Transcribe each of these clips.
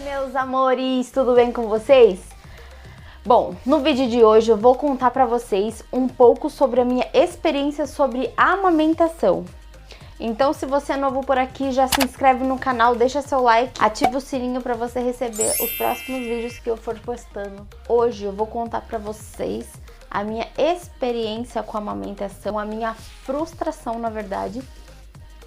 Meus amores, tudo bem com vocês? Bom, no vídeo de hoje eu vou contar pra vocês um pouco sobre a minha experiência sobre a amamentação. Então, se você é novo por aqui, já se inscreve no canal, deixa seu like, ativa o sininho pra você receber os próximos vídeos que eu for postando. Hoje eu vou contar pra vocês a minha experiência com a amamentação, a minha frustração, na verdade.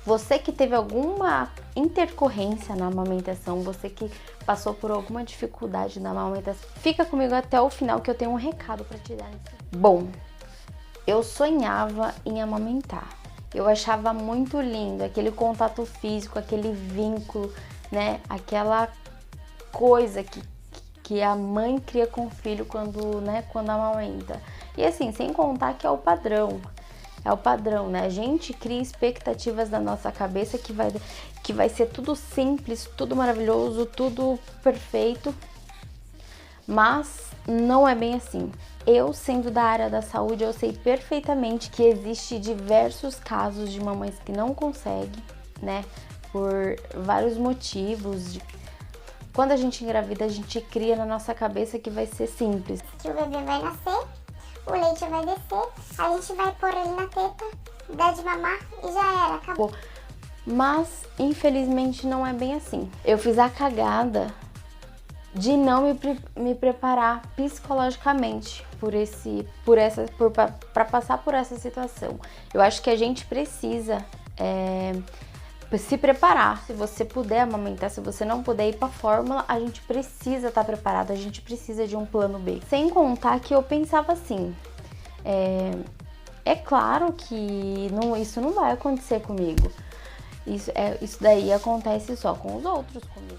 Você que teve alguma intercorrência na amamentação, você que passou por alguma dificuldade na amamentação, fica comigo até o final que eu tenho um recado pra te dar. Bom, eu sonhava em amamentar. Eu achava muito lindo aquele contato físico, aquele vínculo, né? Aquela coisa que a mãe cria com o filho quando amamenta. E assim, sem contar que é o padrão. É o padrão, né? A gente cria expectativas na nossa cabeça que vai ser tudo simples, tudo maravilhoso, tudo perfeito. Mas não é bem assim. Eu, sendo da área da saúde, eu sei perfeitamente que existe diversos casos de mamães que não conseguem, né? Por vários motivos. Quando a gente engravida, a gente cria na nossa cabeça que vai ser simples. Que o bebê vai nascer, o leite vai descer, a gente vai pôr ele na teta, dar de mamar e já era, acabou. Mas, infelizmente, não é bem assim. Eu fiz a cagada de não me preparar psicologicamente para passar por essa situação. Eu acho que a gente precisa se preparar. Se você puder amamentar, se você não puder ir para fórmula, a gente precisa estar preparado, a gente precisa de um plano B. Sem contar que eu pensava assim, é claro que isso não vai acontecer comigo. Isso daí acontece só com os outros, comigo.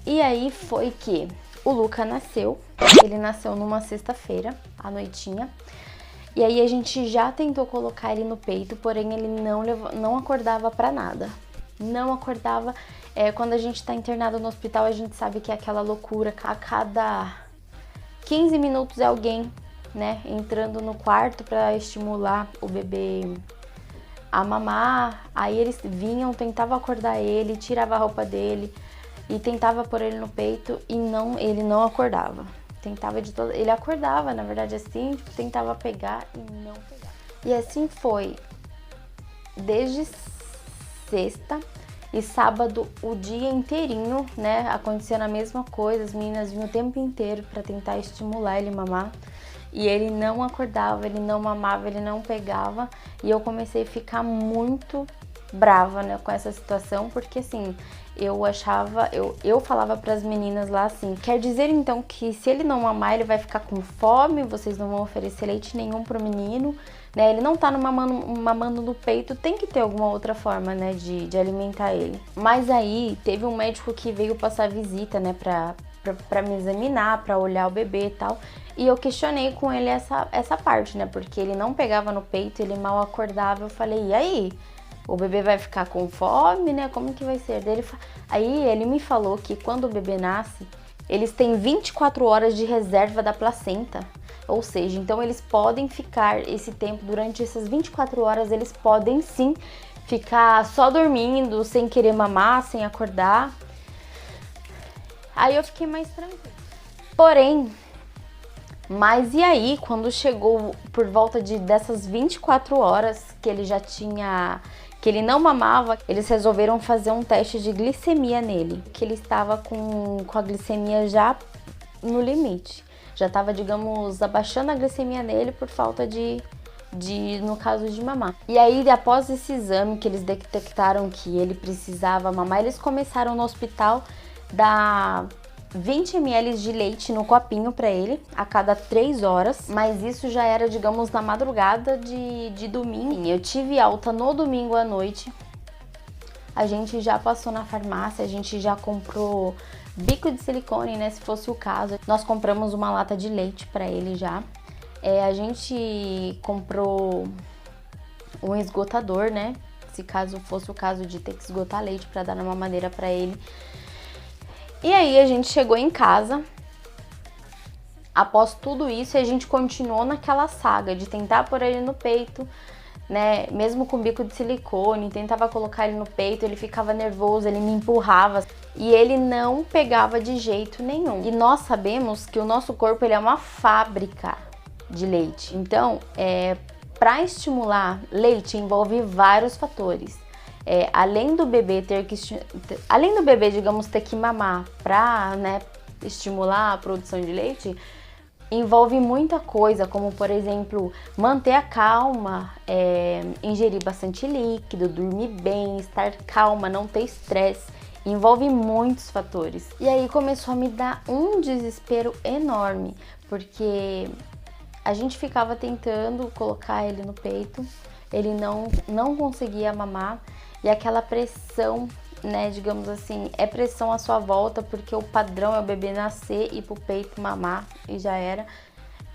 E aí foi que o Luca nasceu, ele nasceu numa sexta-feira, à noitinha. E aí a gente já tentou colocar ele no peito, porém ele não acordava pra nada. Não acordava. Quando a gente tá internado no hospital, a gente sabe que é aquela loucura. A cada 15 minutos é alguém, né, entrando no quarto pra estimular o bebê a mamar. Aí eles vinham, tentavam acordar ele, tirava a roupa dele e tentava pôr ele no peito e ele não acordava. Ele acordava, na verdade, assim, tentava pegar e não pegava. E assim foi desde sexta e sábado o dia inteirinho, né, acontecendo a mesma coisa. As meninas vinham o tempo inteiro para tentar estimular ele a mamar. E ele não acordava, ele não mamava, ele não pegava. E eu comecei a ficar muito brava, né, com essa situação, porque assim, eu falava para as meninas lá assim, quer dizer então que se ele não mamar, ele vai ficar com fome, vocês não vão oferecer leite nenhum pro menino, né, ele não tá mamando no peito, tem que ter alguma outra forma, né, de alimentar ele. Mas aí teve um médico que veio passar visita, né, pra me examinar, pra olhar o bebê e tal. E eu questionei com ele essa parte, né, porque ele não pegava no peito, ele mal acordava. Eu falei, e aí? O bebê vai ficar com fome, né? Como que vai ser? Aí ele me falou que quando o bebê nasce, eles têm 24 horas de reserva da placenta. Ou seja, então eles podem ficar esse tempo, durante essas 24 horas, eles podem sim ficar só dormindo, sem querer mamar, sem acordar. Aí eu fiquei mais tranquila. Porém, mas e aí, quando chegou por volta dessas 24 horas que ele já tinha, que ele não mamava, eles resolveram fazer um teste de glicemia nele, que ele estava com a glicemia já no limite. Já estava, digamos, abaixando a glicemia nele por falta no caso de mamar. E aí, após esse exame que eles detectaram que ele precisava mamar, eles começaram no hospital dar 20 ml de leite no copinho para ele a cada 3 horas, mas isso já era, digamos, na madrugada de domingo. Eu tive alta no domingo à noite, a gente já passou na farmácia, a gente já comprou bico de silicone, né, se fosse o caso. Nós compramos uma lata de leite para ele já. A gente comprou um esgotador, né, se caso fosse o caso de ter que esgotar leite para dar na mamadeira para ele. E aí a gente chegou em casa, após tudo isso, a gente continuou naquela saga de tentar pôr ele no peito, né, mesmo com bico de silicone, tentava colocar ele no peito, ele ficava nervoso, ele me empurrava e ele não pegava de jeito nenhum. E nós sabemos que o nosso corpo ele é uma fábrica de leite. Então, para estimular leite envolve vários fatores. Além do bebê digamos, ter que mamar para, né, estimular a produção de leite, envolve muita coisa, como por exemplo, manter a calma, ingerir bastante líquido, dormir bem, estar calma, não ter estresse. Envolve muitos fatores. E aí começou a me dar um desespero enorme, porque a gente ficava tentando colocar ele no peito, ele não conseguia mamar, e aquela pressão, né, digamos assim, pressão à sua volta, porque o padrão é o bebê nascer, ir pro peito, mamar e já era.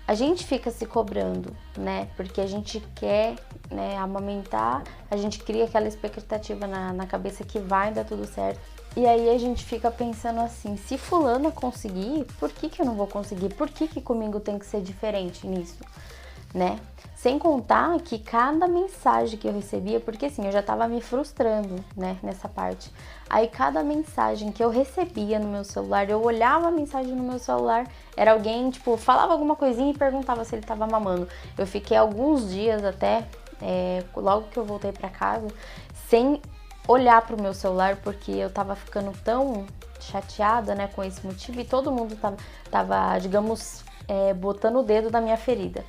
A gente fica se cobrando, né, porque a gente quer, né, amamentar, a gente cria aquela expectativa na cabeça que vai dar tudo certo. E aí a gente fica pensando assim, se fulana conseguir, por que eu não vou conseguir? Por que comigo tem que ser diferente nisso, né? Sem contar que cada mensagem que eu recebia, porque assim, eu já tava me frustrando, né, nessa parte. Aí cada mensagem que eu recebia no meu celular, eu olhava a mensagem no meu celular, era alguém, tipo, falava alguma coisinha e perguntava se ele tava mamando. Eu fiquei alguns dias até, logo que eu voltei pra casa, sem olhar pro meu celular, porque eu tava ficando tão chateada, né, com esse motivo, e todo mundo tava digamos, botando o dedo na minha ferida.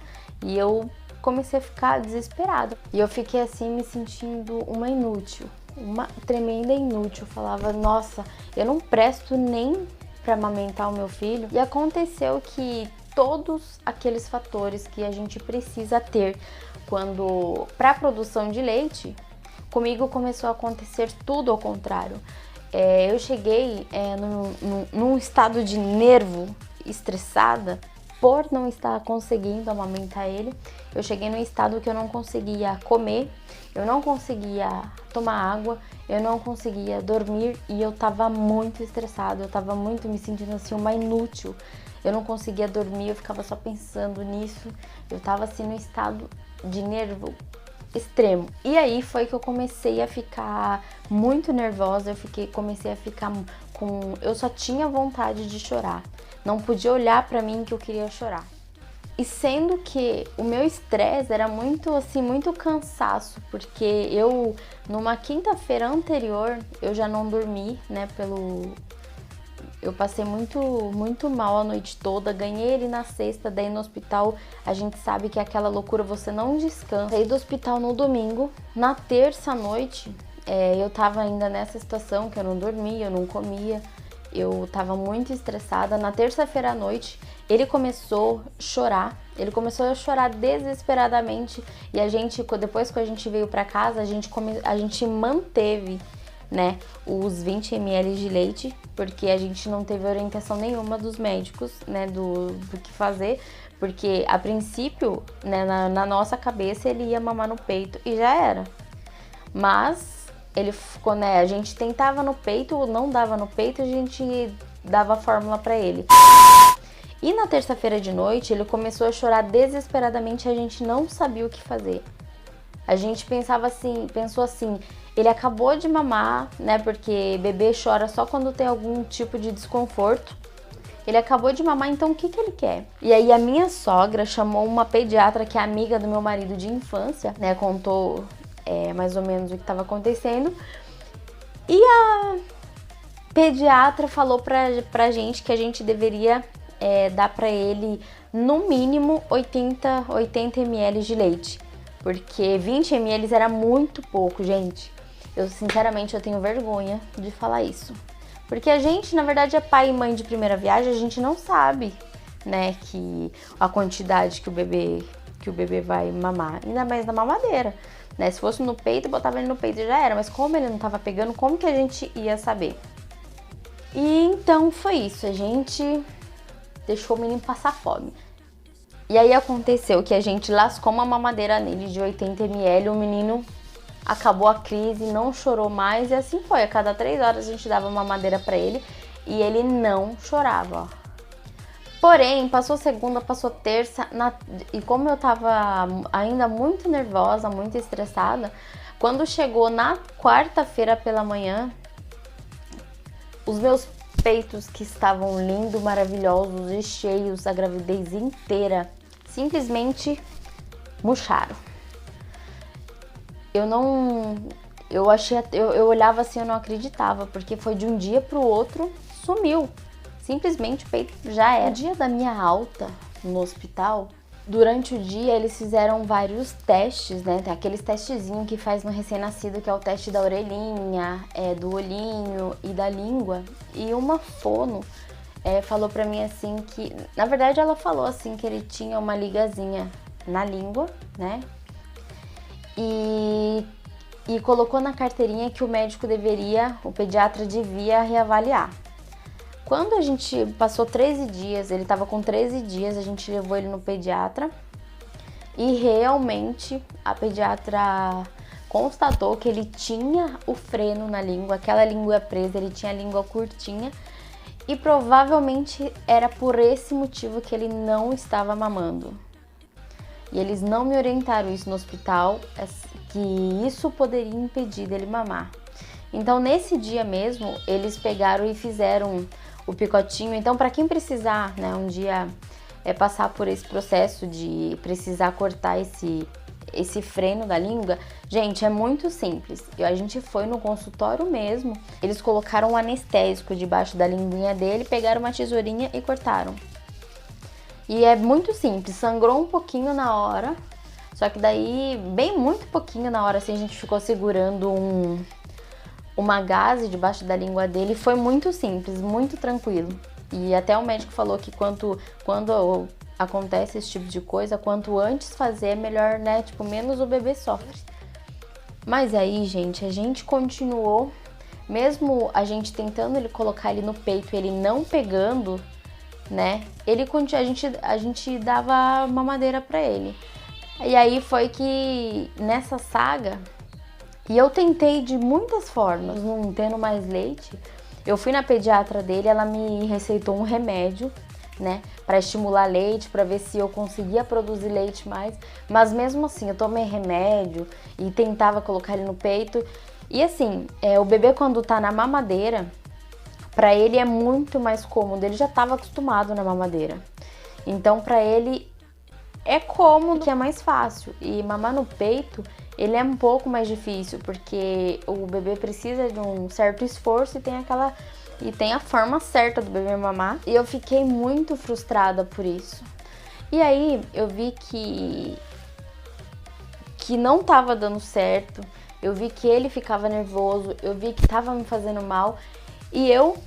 E eu comecei a ficar desesperada. E eu fiquei assim, me sentindo uma inútil, uma tremenda inútil. Eu falava, nossa, eu não presto nem pra amamentar o meu filho. E aconteceu que todos aqueles fatores que a gente precisa ter pra produção de leite, comigo começou a acontecer tudo ao contrário. Eu cheguei num estado de nervo, estressada, por não estar conseguindo amamentar ele. Eu cheguei num estado que eu não conseguia comer, eu não conseguia tomar água, eu não conseguia dormir e eu tava muito estressada, eu tava muito me sentindo assim uma inútil. Eu não conseguia dormir, eu ficava só pensando nisso, eu tava assim num estado de nervo extremo. E aí foi que eu comecei a ficar muito nervosa, comecei a ficar eu só tinha vontade de chorar. Não podia olhar pra mim que eu queria chorar. E sendo que o meu estresse era muito assim, muito cansaço, porque eu numa quinta-feira anterior eu já não dormi, né, eu passei muito mal a noite toda, ganhei ele na sexta, daí no hospital a gente sabe que é aquela loucura, você não descansa. Saí do hospital no domingo, na terça noite eu tava ainda nessa situação que eu não dormia, eu não comia, eu tava muito estressada. Na terça-feira à noite ele começou a chorar desesperadamente e depois que a gente veio pra casa, a gente manteve, né, os 20 ml de leite, porque a gente não teve orientação nenhuma dos médicos, né, do que fazer, porque a princípio, né, na nossa cabeça ele ia mamar no peito e já era. Mas ele ficou, né, a gente tentava no peito, não dava no peito, a gente dava fórmula pra ele. E na terça-feira de noite ele começou a chorar desesperadamente, a gente não sabia o que fazer. A gente pensou assim, ele acabou de mamar, né, porque bebê chora só quando tem algum tipo de desconforto. Ele acabou de mamar, então o que ele quer? E aí a minha sogra chamou uma pediatra que é amiga do meu marido de infância, né, contou mais ou menos o que estava acontecendo. E a pediatra falou pra gente que a gente deveria dar pra ele no mínimo 80 ml de leite, porque 20 ml era muito pouco, gente. Sinceramente, eu tenho vergonha de falar isso, porque a gente, na verdade, é pai e mãe de primeira viagem, a gente não sabe, né, que a quantidade que o bebê vai mamar, ainda mais na mamadeira, né? Se fosse no peito, botava ele no peito e já era, mas como ele não tava pegando, como que a gente ia saber? E então foi isso, a gente deixou o menino passar fome. E aí aconteceu que a gente lascou uma mamadeira nele de 80 ml, o menino acabou a crise, não chorou mais, e assim foi. A cada 3 horas a gente dava uma mamadeira pra ele e ele não chorava, ó. Porém, passou segunda, passou terça, e como eu tava ainda muito nervosa, muito estressada, quando chegou na quarta-feira pela manhã, os meus peitos, que estavam lindos, maravilhosos e cheios a gravidez inteira, simplesmente murcharam. Eu olhava assim, eu não acreditava, porque foi de um dia pro outro, sumiu. Simplesmente o peito já era. No dia da minha alta no hospital, durante o dia eles fizeram vários testes, né? Tem aqueles testezinhos que faz no recém-nascido, que é o teste da orelhinha, do olhinho e da língua. E uma fono falou pra mim assim que... Na verdade, ela falou assim que ele tinha uma ligazinha na língua, né? E colocou na carteirinha que o médico o pediatra devia reavaliar. Quando a gente passou 13 dias, ele estava com 13 dias, a gente levou ele no pediatra e realmente a pediatra constatou que ele tinha o freno na língua, aquela língua presa, ele tinha a língua curtinha e provavelmente era por esse motivo que ele não estava mamando. E eles não me orientaram isso no hospital, que isso poderia impedir dele mamar. Então, nesse dia mesmo, eles pegaram e fizeram o picotinho. Então, para quem precisar, né, um dia passar por esse processo de precisar cortar esse freno da língua, gente, é muito simples. A gente foi no consultório mesmo, eles colocaram um anestésico debaixo da linguinha dele, pegaram uma tesourinha e cortaram. E é muito simples, sangrou um pouquinho na hora, só que daí, bem muito pouquinho na hora, assim, a gente ficou segurando uma gaze debaixo da língua dele. Foi muito simples, muito tranquilo. E até o médico falou que quando acontece esse tipo de coisa, quanto antes fazer, melhor, né? Tipo, menos o bebê sofre. Mas aí, gente, a gente continuou, mesmo a gente tentando ele colocar ele no peito, ele não pegando, né? A gente dava mamadeira pra ele. E aí foi que nessa saga, e eu tentei de muitas formas, não tendo mais leite, eu fui na pediatra dele, ela me receitou um remédio, né, para estimular leite, para ver se eu conseguia produzir leite mais, mas mesmo assim eu tomei remédio e tentava colocar ele no peito. E assim, o bebê quando tá na mamadeira, para ele é muito mais cômodo, ele já estava acostumado na mamadeira. Então para ele é cômodo, que é mais fácil. E mamar no peito, ele é um pouco mais difícil, porque o bebê precisa de um certo esforço e tem a forma certa do bebê mamar. E eu fiquei muito frustrada por isso. E aí eu vi que não tava dando certo, eu vi que ele ficava nervoso, eu vi que tava me fazendo mal. E eu,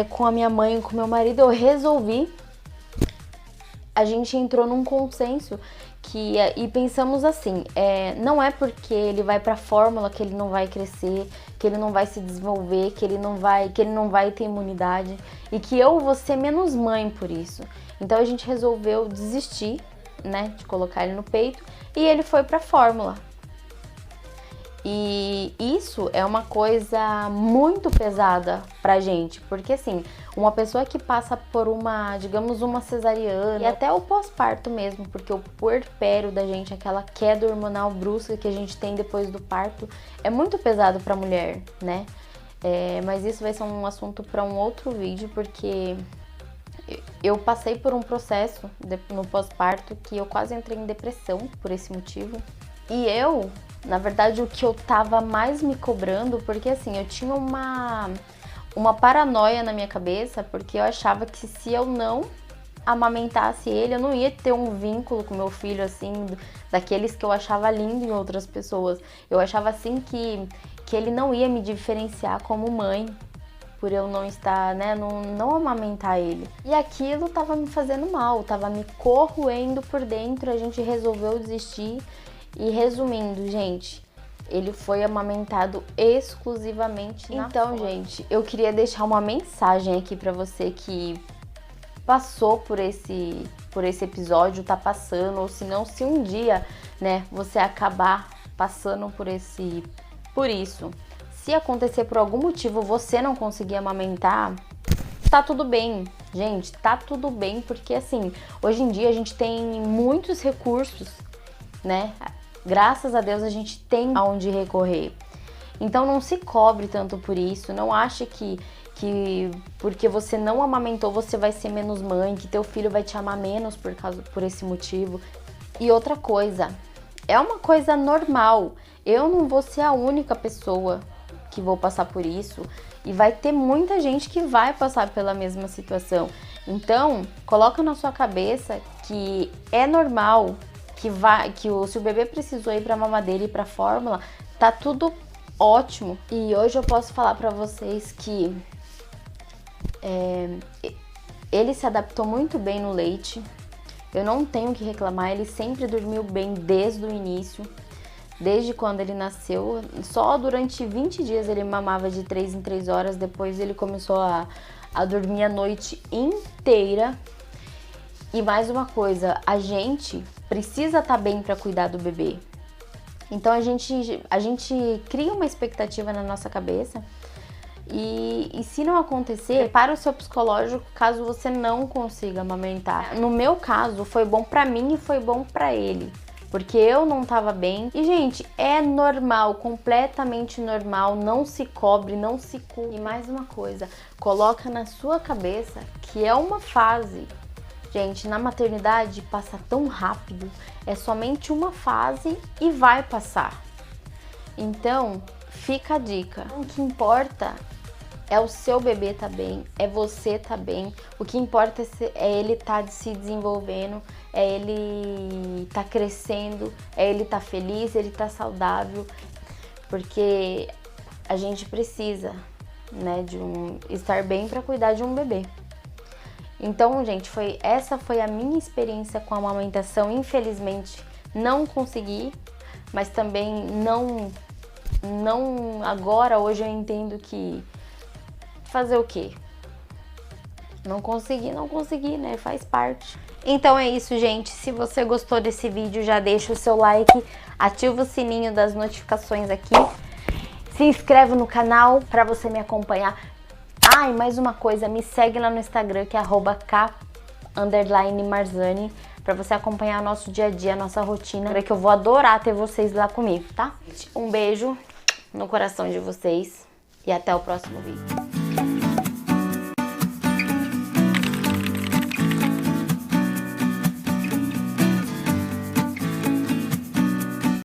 com a minha mãe e com meu marido, eu resolvi. A gente entrou num consenso e pensamos assim, não é porque ele vai pra fórmula que ele não vai crescer, que ele não vai se desenvolver, que ele não vai ter imunidade e que eu vou ser menos mãe por isso. Então a gente resolveu desistir, né, de colocar ele no peito e ele foi pra fórmula. E isso é uma coisa muito pesada pra gente, porque assim, uma pessoa que passa por digamos, uma cesariana e até o pós-parto mesmo, porque o puerpério da gente, aquela queda hormonal brusca que a gente tem depois do parto, é muito pesado pra mulher, né? Mas isso vai ser um assunto pra um outro vídeo, porque eu passei por um processo no pós-parto que eu quase entrei em depressão por esse motivo. E na verdade, o que eu tava mais me cobrando, porque assim, eu tinha uma paranoia na minha cabeça, porque eu achava que se eu não amamentasse ele, eu não ia ter um vínculo com meu filho, assim, daqueles que eu achava lindo em outras pessoas. Eu achava, assim, que ele não ia me diferenciar como mãe, por eu não estar, né, não amamentar ele. E aquilo tava me fazendo mal, tava me corroendo por dentro, a gente resolveu desistir. E resumindo, gente, ele foi amamentado exclusivamente na fórmula. Então, gente, eu queria deixar uma mensagem aqui pra você que passou por esse episódio, tá passando, ou se não, se um dia, né, você acabar passando por isso. Se acontecer por algum motivo você não conseguir amamentar, tá tudo bem. Gente, tá tudo bem, porque assim, hoje em dia a gente tem muitos recursos, né? Graças a Deus a gente tem aonde recorrer. Então não se cobre tanto por isso, não ache que porque você não amamentou você vai ser menos mãe, que teu filho vai te amar menos por esse motivo. E outra coisa, é uma coisa normal. Eu não vou ser a única pessoa que vou passar por isso e vai ter muita gente que vai passar pela mesma situação. Então, coloca na sua cabeça que é normal, se o bebê precisou ir para mamadeira e para fórmula, tá tudo ótimo. E hoje eu posso falar para vocês que ele se adaptou muito bem no leite. Eu não tenho o que reclamar, ele sempre dormiu bem desde o início, desde quando ele nasceu. Só durante 20 dias ele mamava de 3 em 3 horas, depois ele começou a dormir a noite inteira. E mais uma coisa, a gente precisa estar bem para cuidar do bebê. Então a gente cria uma expectativa na nossa cabeça. E se não acontecer, prepara o seu psicológico caso você não consiga amamentar. No meu caso, foi bom pra mim e foi bom pra ele, porque eu não tava bem. E, gente, é normal, completamente normal, não se cobre, não se culpe. E mais uma coisa, coloca na sua cabeça que é uma fase. Gente, na maternidade passa tão rápido, é somente uma fase e vai passar. Então, fica a dica. O que importa é o seu bebê tá bem, é você tá bem. O que importa é ele tá se desenvolvendo, é ele tá crescendo, é ele tá feliz, ele tá saudável. Porque a gente precisa, né, estar bem para cuidar de um bebê. Então, gente, essa foi a minha experiência com a amamentação. Infelizmente, não consegui, mas também agora, hoje eu entendo que fazer o quê? Não consegui, né? Faz parte. Então é isso, gente. Se você gostou desse vídeo, já deixa o seu like, ativa o sininho das notificações aqui, se inscreve no canal para você me acompanhar. Ah, e mais uma coisa, me segue lá no Instagram, que é @k_Marzani, pra você acompanhar o nosso dia a dia, a nossa rotina, que eu vou adorar ter vocês lá comigo, tá? Um beijo no coração de vocês e até o próximo vídeo.